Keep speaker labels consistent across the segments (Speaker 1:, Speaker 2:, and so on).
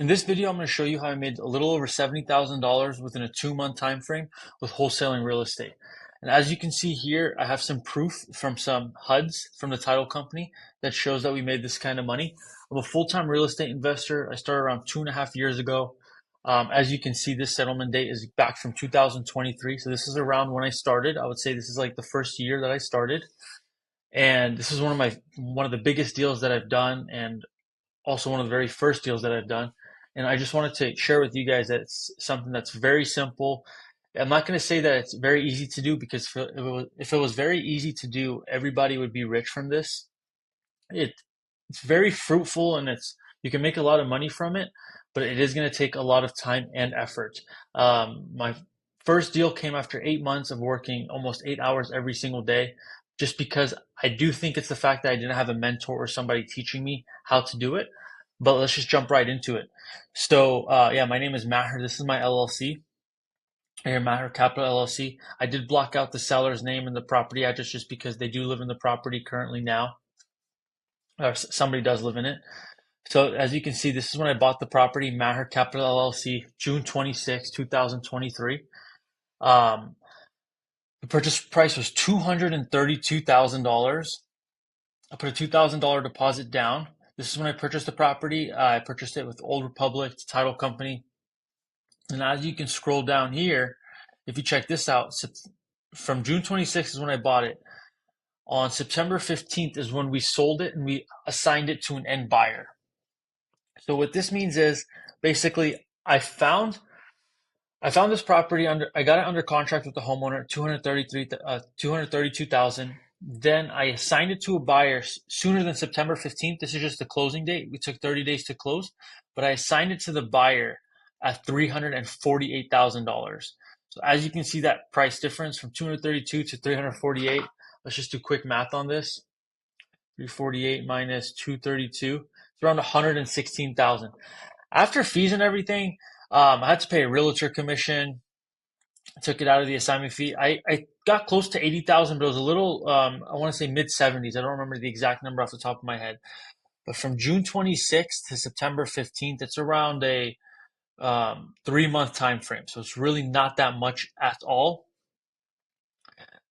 Speaker 1: In this video, I'm going to show you how I made a little over $70,000 within a 2-month time frame with wholesaling real estate. And as you can see here, I have some proof from some HUDs from the title company that shows that we made this kind of money. I'm a full-time real estate investor. I started around 2.5 years ago. As you can see, this settlement date is back from 2023. So this is around when I started. I would say this is like the first year that I started. And this is one of the biggest deals that I've done, and also one of the very first deals that I've done. And I just wanted to share with you guys that it's something that's very simple. I'm not going to say that it's very easy to do, because if it was very easy to do, everybody would be rich from this. It it's very fruitful, and you can make a lot of money from it, but it is going to take a lot of time and effort. My first deal came after 8 months of working almost 8 hours every single day, just because I do think it's the fact that I didn't have a mentor or somebody teaching me how to do it. But let's just jump right into it. So, yeah, my name is Maher. This is my LLC. Here, Maher Capital LLC. I did block out the seller's name and the property address just because they do live in the property currently now, or somebody does live in it. So as you can see, this is when I bought the property, Maher Capital LLC, June 26, 2023. Um, the purchase price was $232,000. I put a $2,000 deposit down. This is when I purchased the property. I purchased it with Old Republic Title Company. And as you can scroll down here, if you check this out, from June 26th is when I bought it. On September 15th is when we sold it, and we assigned it to an end buyer. So what this means is basically I found this property I got it under contract with the homeowner, 232,000. Then I assigned it to a buyer sooner than September 15th. This is just the closing date. We took 30 days to close, but I assigned it to the buyer at $348,000. So as you can see, that price difference from 232 to 348. Let's just do quick math on this. 348 minus 232. It's around 116,000. After fees and everything, I had to pay a realtor commission. I took it out of the assignment fee. I got close to 80,000, but it was a little, I want to say mid 70s. I don't remember the exact number off the top of my head. But from June 26th to September 15th, it's around a 3-month time frame. So it's really not that much at all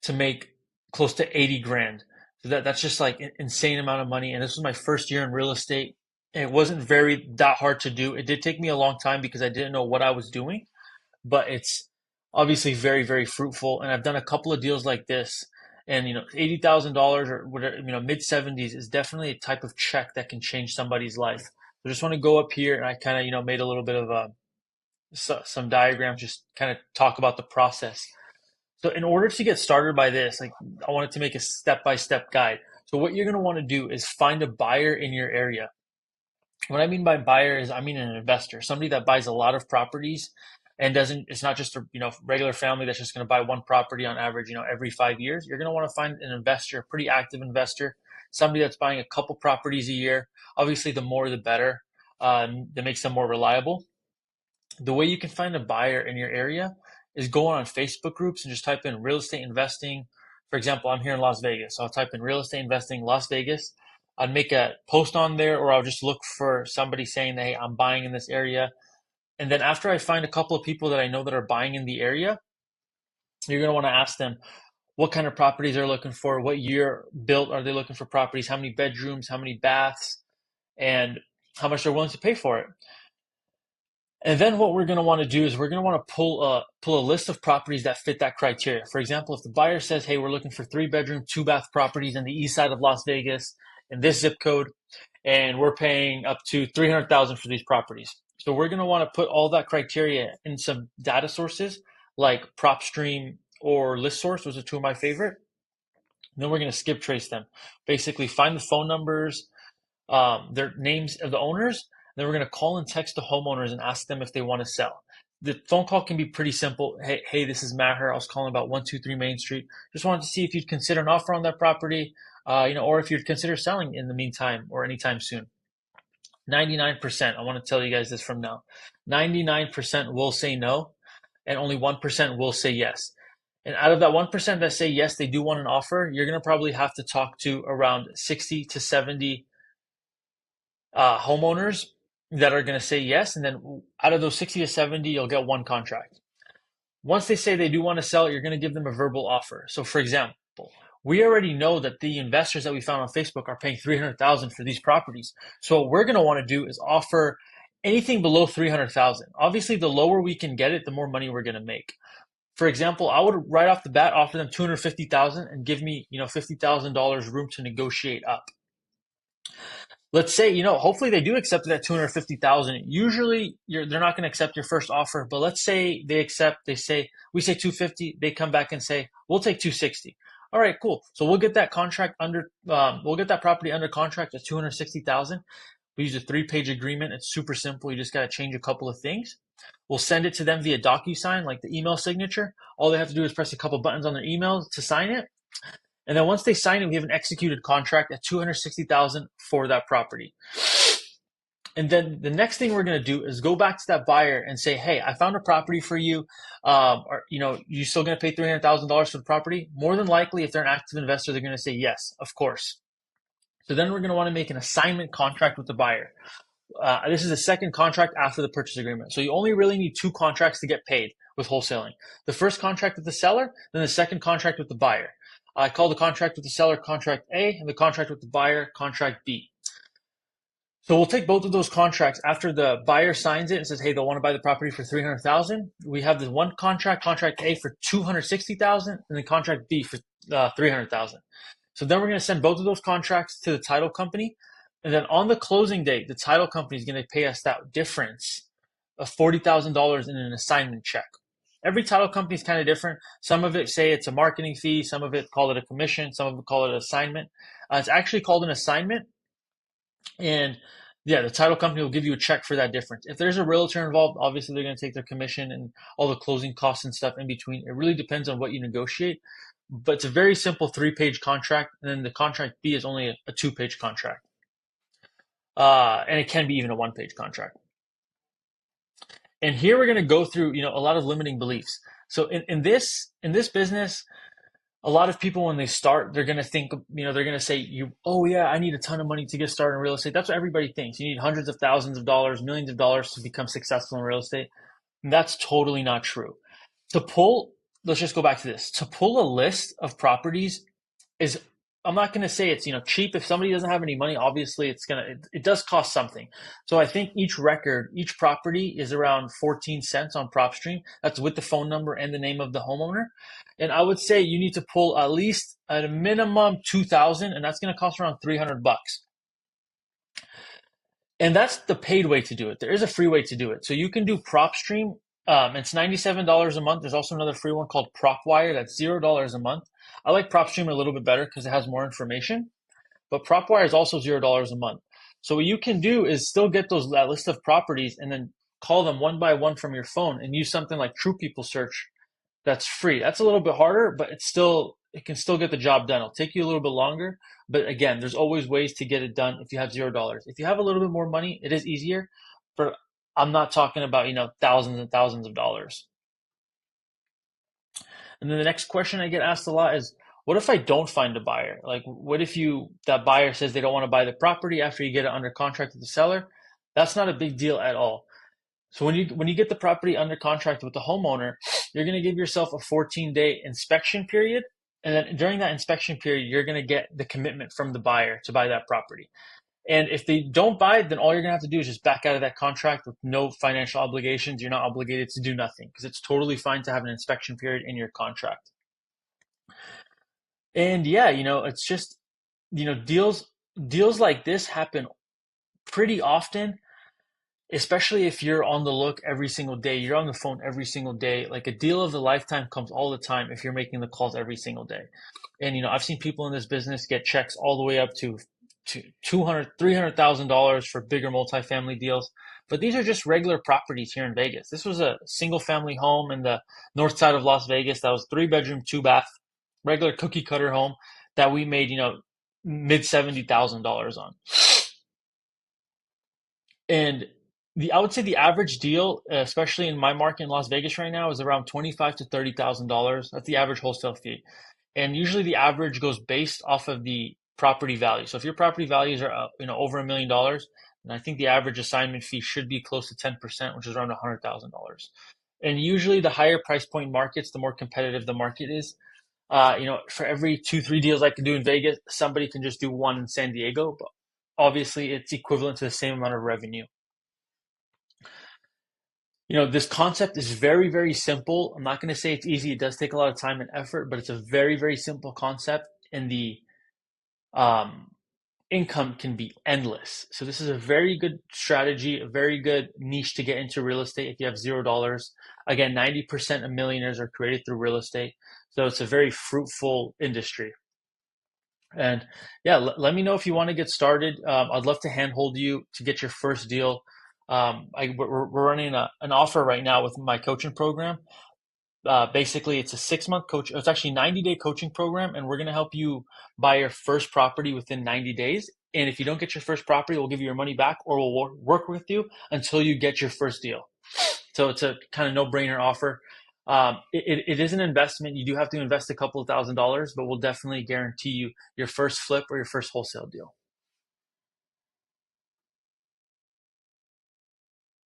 Speaker 1: to make close to 80 grand. So that's just like an insane amount of money. And this was my first year in real estate. And it wasn't that hard to do. It did take me a long time because I didn't know what I was doing, but it's obviously very, very fruitful. And I've done a couple of deals like this, and $80,000 or whatever, mid 70s is definitely a type of check that can change somebody's life. I just want to go up here, and I kind of made a little bit of some diagrams, just kind of talk about the process. So in order to get started by this, like, I wanted to make a step-by-step guide. So what you're going to want to do is find a buyer in your area. What I mean by buyer is, I mean an investor, somebody that buys a lot of properties and it's not just a regular family that's just going to buy one property on average, every 5 years. You're going to want to find an investor, a pretty active investor, somebody that's buying a couple properties a year. Obviously, the more the better. That makes them more reliable. The way you can find a buyer in your area is go on Facebook groups and just type in real estate investing. For example, I'm here in Las Vegas, so I'll type in real estate investing Las Vegas. I'd make a post on there, or I'll just look for somebody saying that, hey, I'm buying in this area. And then after I find a couple of people that I know that are buying in the area, you're going to want to ask them what kind of properties they're looking for, what year built are they looking for properties, how many bedrooms, how many baths, and how much they're willing to pay for it. And then what we're going to want to do is we're going to want to pull a list of properties that fit that criteria. For example, if the buyer says, hey, we're looking for 3-bedroom, 2-bath properties in the east side of Las Vegas in this zip code, and we're paying up to $300,000 for these properties. So we're going to want to put all that criteria in some data sources like PropStream or ListSource. Those are two of my favorite. And then we're going to skip trace them. Basically, find the phone numbers, their names of the owners. Then we're going to call and text the homeowners and ask them if they want to sell. The phone call can be pretty simple. Hey, this is Maher. I was calling about 123 Main Street. Just wanted to see if you'd consider an offer on that property, or if you'd consider selling in the meantime or anytime soon. 99%, I want to tell you guys this from now. 99% will say no, and only 1% will say yes. And out of that 1% that say yes, they do want an offer, you're going to probably have to talk to around 60 to 70 homeowners. that are going to say yes, and then out of those 60 to 70, you'll get one contract. Once they say they do want to sell it, you're going to give them a verbal offer. So, for example, we already know that the investors that we found on Facebook are paying 300,000 for these properties. So, what we're going to want to do is offer anything below 300,000. Obviously, the lower we can get it, the more money we're going to make. For example, I would right off the bat offer them 250,000 and give me, $50,000 room to negotiate up. Let's say, hopefully they do accept it at 250,000. Usually they're not going to accept your first offer, but let's say they accept, we say 250, they come back and say, we'll take 260. All right, cool. So we'll get that we'll get that property under contract at 260,000. We use a 3-page agreement. It's super simple. You just got to change a couple of things. We'll send it to them via DocuSign, like the email signature. All they have to do is press a couple buttons on their email to sign it. And then once they sign it, we have an executed contract at 260,000 for that property. And then the next thing we're going to do is go back to that buyer and say, hey, I found a property for you. You still going to pay $300,000 for the property? More than likely, if they're an active investor, they're going to say yes, of course. So then we're going to want to make an assignment contract with the buyer. This is the second contract after the purchase agreement. So you only really need 2 contracts to get paid with wholesaling. The first contract with the seller, then the second contract with the buyer. I call the contract with the seller contract A and the contract with the buyer contract B. So we'll take both of those contracts after the buyer signs it and says, hey, they'll want to buy the property for 300,000. We have the one contract A for 260,000 and the contract B for 300,000. So then we're going to send both of those contracts to the title company. And then on the closing date, the title company is going to pay us that difference of $40,000 in an assignment check. Every title company is kind of different. Some of it say it's a marketing fee. Some of it call it a commission. Some of it call it an assignment. It's actually called an assignment. And yeah, the title company will give you a check for that difference. If there's a realtor involved, obviously they're going to take their commission and all the closing costs and stuff in between. It really depends on what you negotiate. But it's a very simple 3-page contract. And then the contract B is only a 2-page contract. And it can be even a 1-page contract. And here we're going to go through, a lot of limiting beliefs. So in this business, a lot of people when they start, they're going to think, they're going to say, oh yeah, I need a ton of money to get started in real estate. That's what everybody thinks. You need hundreds of thousands of dollars, millions of dollars to become successful in real estate. And that's totally not true. Let's just go back to this. To pull a list of properties I'm not going to say it's, cheap. If somebody doesn't have any money, obviously it does cost something. So I think each property is around 14 cents on PropStream. That's with the phone number and the name of the homeowner. And I would say you need to pull at least at a minimum 2,000, and that's going to cost around $300. And that's the paid way to do it. There is a free way to do it. So you can do PropStream. It's $97 a month. There's also another free one called PropWire. That's $0 a month. I like PropStream a little bit better because it has more information, but PropWire is also $0 a month. So what you can do is still get that list of properties and then call them one by one from your phone and use something like True People Search. That's free. That's a little bit harder, but it can still get the job done. It'll take you a little bit longer, but again, there's always ways to get it done if you have $0. If you have a little bit more money, it is easier, but I'm not talking about, thousands and thousands of dollars. And then the next question I get asked a lot is, what if I don't find a buyer? Like, what if that buyer says they don't want to buy the property after you get it under contract with the seller? That's not a big deal at all. So when you get the property under contract with the homeowner, you're going to give yourself a 14-day inspection period. And then during that inspection period, you're going to get the commitment from the buyer to buy that property. And if they don't buy, then all you're going to have to do is just back out of that contract with no financial obligations. You're not obligated to do nothing because it's totally fine to have an inspection period in your contract. And yeah, it's just, deals like this happen pretty often, especially if you're on the look every single day. You're on the phone every single day. Like a deal of a lifetime comes all the time if you're making the calls every single day. And, I've seen people in this business get checks all the way up to $200,000, $300,000 for bigger multifamily deals. But these are just regular properties here in Vegas. This was a single family home in the north side of Las Vegas that was 3-bedroom, 2-bath, regular cookie cutter home that we made, mid $70,000 on. And I would say the average deal, especially in my market in Las Vegas right now, is around $25,000 to $30,000. That's the average wholesale fee. And usually the average goes based off of the property value. So if your property values are over $1 million, And I think the average assignment fee should be close to 10%, which is around $100,000. And usually the higher price point markets, the more competitive the market is. For every two, three deals I can do in Vegas, somebody can just do one in San Diego. But obviously, it's equivalent to the same amount of revenue. This concept is very, very simple. I'm not going to say it's easy. It does take a lot of time and effort, but it's a very, very simple concept. And the um, income can be endless. So this is a very good strategy, a very good niche to get into real estate if you have $0. Again, 90% of millionaires are created through real estate. So it's a very fruitful industry. And yeah, let me know if you want to get started. I'd love to handhold you to get your first deal. We're running an offer right now with my coaching program. Basically, it's a 6 month coach. It's actually 90-day coaching program, and we're going to help you buy your first property within 90 days. And if you don't get your first property, we'll give you your money back, or we'll work with you until you get your first deal. So it's a kind of no-brainer offer. It is an investment. You do have to invest a couple of $1,000s, but we'll definitely guarantee you your first flip or your first wholesale deal.